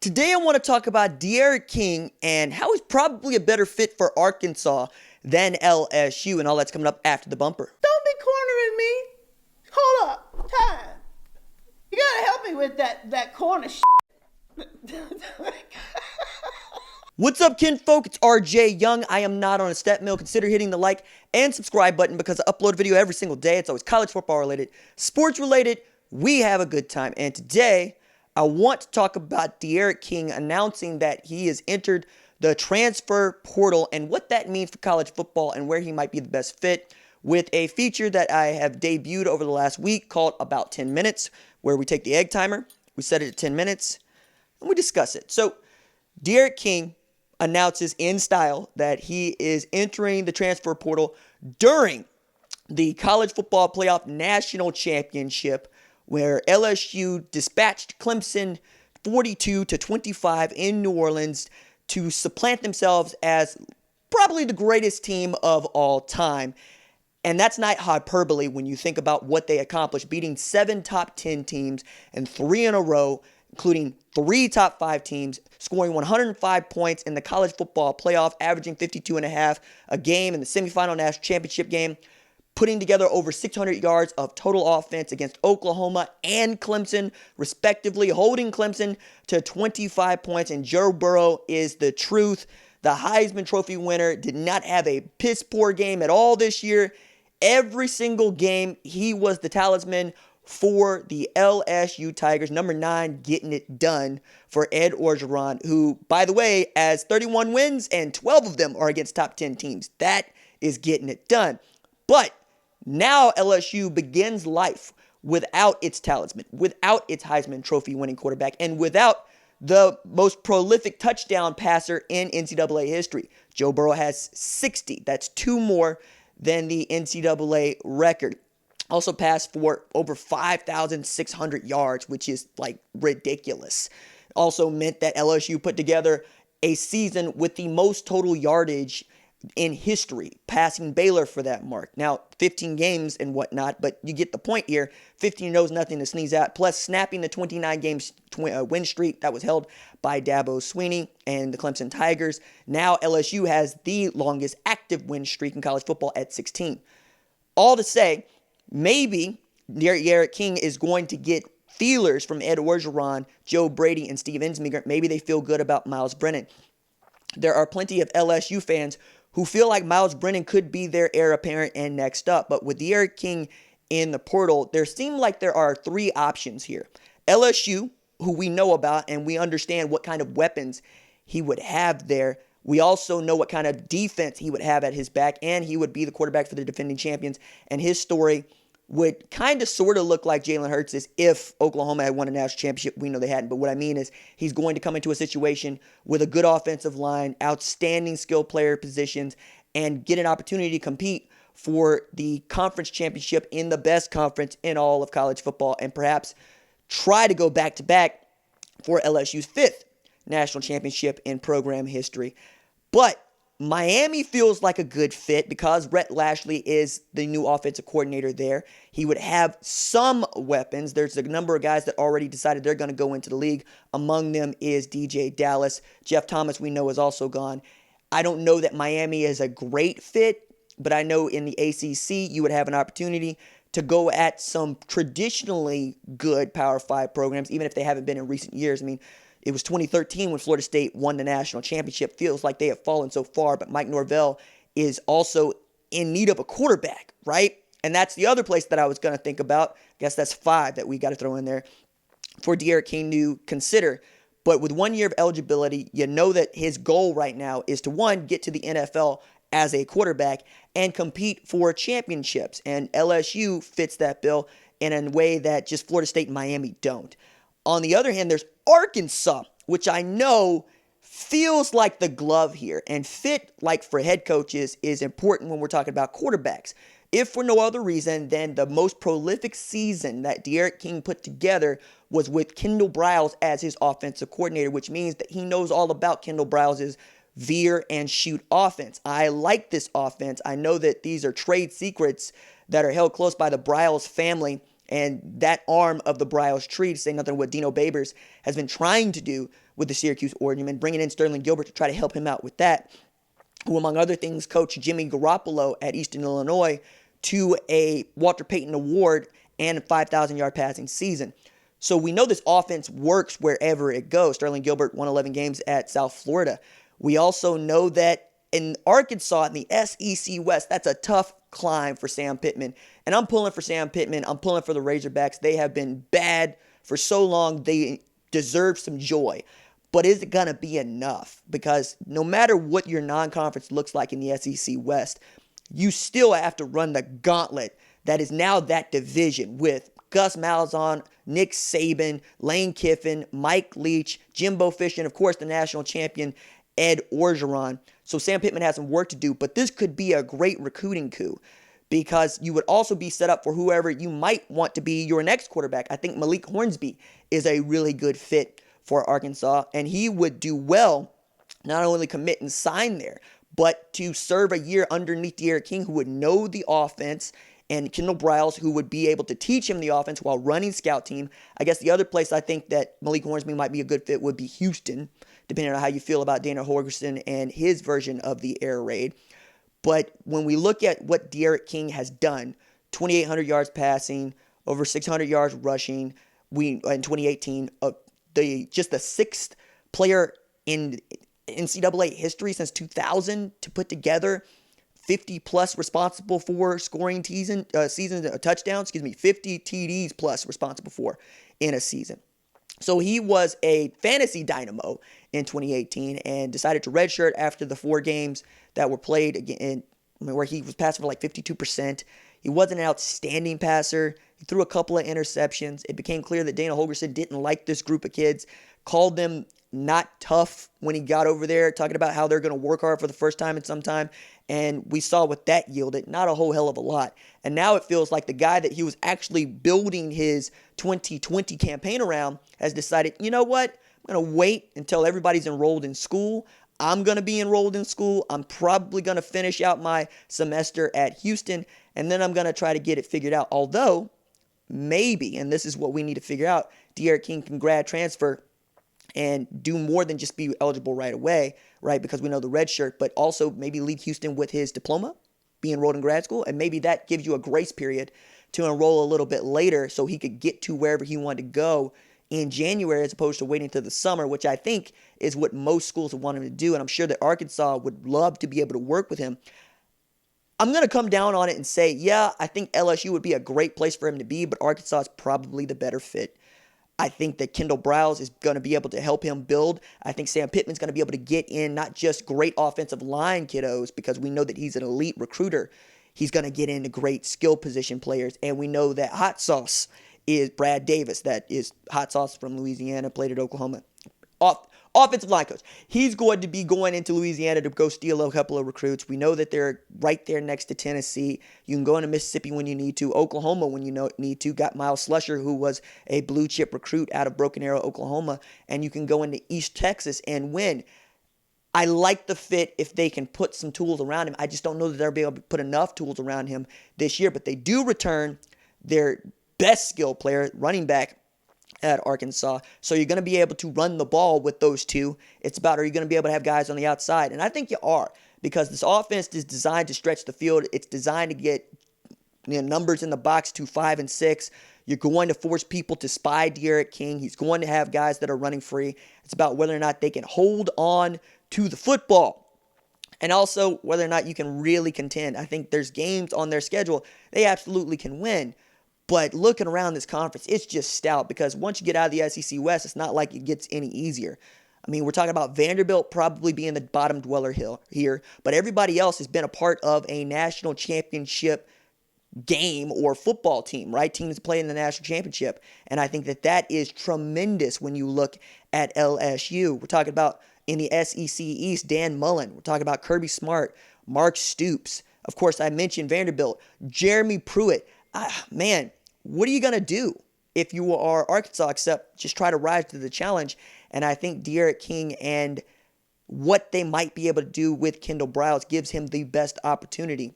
Today I want to talk about De'Aaron King and how he's probably a better fit for Arkansas than LSU, and all that's coming up after the bumper. Don't be cornering me. Hold up. Time. You gotta help me with that corner What's up, kinfolk? It's RJ Young. I am not on a step mill. Consider hitting the like and subscribe button because I upload a video every single day. It's always college football related, sports related. We have a good time. And today, I want to talk about De'Aaron King announcing that he has entered the transfer portal and what that means for college football and where he might be the best fit, with a feature that I have debuted over the last week called About 10 Minutes, where we take the egg timer, we set it at 10 minutes, and we discuss it. So, De'Aaron King announces in style that he is entering the transfer portal during the College Football Playoff National Championship, where LSU dispatched Clemson 42-25 in New Orleans to supplant themselves as probably the greatest team of all time. And that's not hyperbole when you think about what they accomplished, beating 7 top 10 teams and 3 in a row, including 3 top 5 teams, scoring 105 points in the college football playoff, averaging 52.5 a game in the semifinal national championship game, putting together over 600 yards of total offense against Oklahoma and Clemson, respectively, holding Clemson to 25 points. And Joe Burrow is the truth. The Heisman Trophy winner did not have a piss poor game at all this year. Every single game, he was the talisman for the LSU Tigers. Number 9 getting it done for Ed Orgeron, who, by the way, has 31 wins and 12 of them are against top 10 teams. That is getting it done. But now LSU begins life without its talisman, without its Heisman Trophy winning quarterback, and without the most prolific touchdown passer in NCAA history. Joe Burrow has 60. That's 2 more than the NCAA record. Also passed for over 5,600 yards, which is like ridiculous. Also meant that LSU put together a season with the most total yardage in history, passing Baylor for that mark. Now, 15 games and whatnot, but you get the point here. 15-0 is nothing to sneeze at, plus snapping the 29-game win streak that was held by Dabo Swinney and the Clemson Tigers. Now LSU has the longest active win streak in college football at 16. All to say, maybe De'Aaron King is going to get feelers from Ed Orgeron, Joe Brady, and Steve Ensminger. Maybe they feel good about Myles Brennan. There are plenty of LSU fans who feel like Myles Brennan could be their heir apparent and next up. But with De'Aaron King in the portal, there seem like there are 3 options here. LSU, who we know about and we understand what kind of weapons he would have there. We also know what kind of defense he would have at his back, and he would be the quarterback for the defending champions. And his story would kind of sort of look like Jalen Hurts' if Oklahoma had won a national championship. We know they hadn't, but what I mean is he's going to come into a situation with a good offensive line, outstanding skill player positions, and get an opportunity to compete for the conference championship in the best conference in all of college football, and perhaps try to go back-to-back for LSU's 5th national championship in program history. But Miami feels like a good fit because Rhett Lashlee is the new offensive coordinator there. He would have some weapons. There's a number of guys that already decided they're going to go into the league. Among them is DJ Dallas. Jeff Thomas, we know, is also gone. I don't know that Miami is a great fit, but I know in the ACC you would have an opportunity to go at some traditionally good Power 5 programs, even if they haven't been in recent years. I mean, it was 2013 when Florida State won the national championship. Feels like they have fallen so far, but Mike Norvell is also in need of a quarterback, right? And that's the other place that I was going to think about. I guess that's 5 that we got to throw in there for De'Aaron King to consider. But with 1 year of eligibility, you know that his goal right now is to, 1, get to the NFL as a quarterback and compete for championships. And LSU fits that bill in a way that just Florida State and Miami don't. On the other hand, there's Arkansas, which I know feels like the glove here, and fit like for head coaches is important when we're talking about quarterbacks. If for no other reason than the most prolific season that De'Aaron King put together was with Kendal Briles as his offensive coordinator, which means that he knows all about Kendal Briles' veer and shoot offense. I like this offense. I know that these are trade secrets that are held close by the Briles family And that arm of the Briles tree, to say nothing of what Dino Babers has been trying to do with the Syracuse Ornament, bringing in Sterling Gilbert to try to help him out with that, who, among other things, coached Jimmy Garoppolo at Eastern Illinois to a Walter Payton Award and a 5,000-yard passing season. So we know this offense works wherever it goes. Sterling Gilbert won 11 games at South Florida. We also know that in Arkansas, in the SEC West, that's a tough climb for Sam Pittman. And I'm pulling for Sam Pittman. I'm pulling for the Razorbacks. They have been bad for so long. They deserve some joy. But is it going to be enough? Because no matter what your non-conference looks like in the SEC West, you still have to run the gauntlet that is now that division with Gus Malzahn, Nick Saban, Lane Kiffin, Mike Leach, Jimbo Fisher, and of course the national champion Ed Orgeron. So Sam Pittman has some work to do, but this could be a great recruiting coup because you would also be set up for whoever you might want to be your next quarterback. I think Malik Hornsby is a really good fit for Arkansas, and he would do well not only commit and sign there, but to serve a year underneath D'Eriq King, who would know the offense, and Kendal Briles, who would be able to teach him the offense while running scout team. I guess the other place I think that Malik Hornsby might be a good fit would be Houston, depending on how you feel about Dana Holgorsen and his version of the air raid. But when we look at what D'Eriq King has done, 2,800 yards passing, over 600 yards rushing, in 2018, just the sixth player in NCAA history since 2000 to put together 50 plus responsible for scoring touchdowns, 50 TDs plus responsible for in a season. So he was a fantasy dynamo in 2018 and decided to redshirt after the 4 games that were played again, where he was passing for like 52%. He wasn't an outstanding passer. He threw a couple of interceptions. It became clear that Dana Holgorsen didn't like this group of kids, called them not tough when he got over there, talking about how they're going to work hard for the first time in some time. And we saw what that yielded, not a whole hell of a lot. And now it feels like the guy that he was actually building his 2020 campaign around has decided, you know what? I'm going to wait until everybody's enrolled in school. I'm going to be enrolled in school. I'm probably going to finish out my semester at Houston, and then I'm going to try to get it figured out. Although, maybe, and this is what we need to figure out, D'Eriq King can grad transfer and do more than just be eligible right away, right? Because we know the red shirt, but also maybe leave Houston with his diploma, be enrolled in grad school, and maybe that gives you a grace period to enroll a little bit later so he could get to wherever he wanted to go in January as opposed to waiting till the summer, which I think is what most schools would want him to do, and I'm sure that Arkansas would love to be able to work with him. I'm going to come down on it and say, yeah, I think LSU would be a great place for him to be, but Arkansas is probably the better fit. I think that Kendal Briles is going to be able to help him build. I think Sam Pittman's going to be able to get in not just great offensive line kiddos, because we know that he's an elite recruiter. He's going to get into great skill position players. And we know that Hot Sauce is Brad Davis. That is Hot Sauce from Louisiana, played at Oklahoma. Offensive line coach. He's going to be going into Louisiana to go steal a couple of recruits. We know that they're right there next to Tennessee. You can go into Mississippi when you need to. Oklahoma when you need to. Got Miles Slusher, who was a blue chip recruit out of Broken Arrow, Oklahoma. And you can go into East Texas and win. I like the fit if they can put some tools around him. I just don't know that they'll be able to put enough tools around him this year. But they do return their best skill player, running back, at Arkansas. So you're going to be able to run the ball with those two. It's about, are you going to be able to have guys on the outside? And I think you are, because this offense is designed to stretch the field. It's designed to get numbers in the box to 5 and 6. You're going to force people to spy D'Eriq King. He's going to have guys that are running free. It's about whether or not they can hold on to the football. And also whether or not you can really contend. I think there's games on their schedule they absolutely can win. But looking around this conference, it's just stout, because once you get out of the SEC West, it's not like it gets any easier. I mean, we're talking about Vanderbilt probably being the bottom dweller here, but everybody else has been a part of a national championship game or football team, right? Teams play in the national championship. And I think that is tremendous when you look at LSU. We're talking about in the SEC East, Dan Mullen. We're talking about Kirby Smart, Mark Stoops. Of course, I mentioned Vanderbilt, Jeremy Pruitt. Man, what are you going to do if you are Arkansas except just try to rise to the challenge? And I think D'Eriq King and what they might be able to do with Kendal Briles gives him the best opportunity.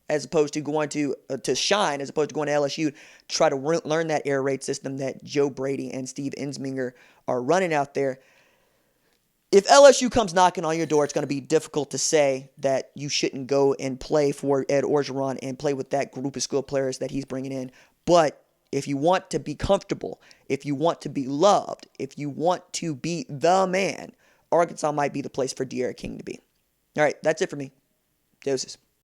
as opposed to going to Schein, as opposed to going to LSU, try to learn that air raid system that Joe Brady and Steve Ensminger are running out there. If LSU comes knocking on your door, it's going to be difficult to say that you shouldn't go and play for Ed Orgeron and play with that group of skill players that he's bringing in. But if you want to be comfortable, if you want to be loved, if you want to be the man, Arkansas might be the place for De'Aaron King to be. All right, that's it for me. Deuces.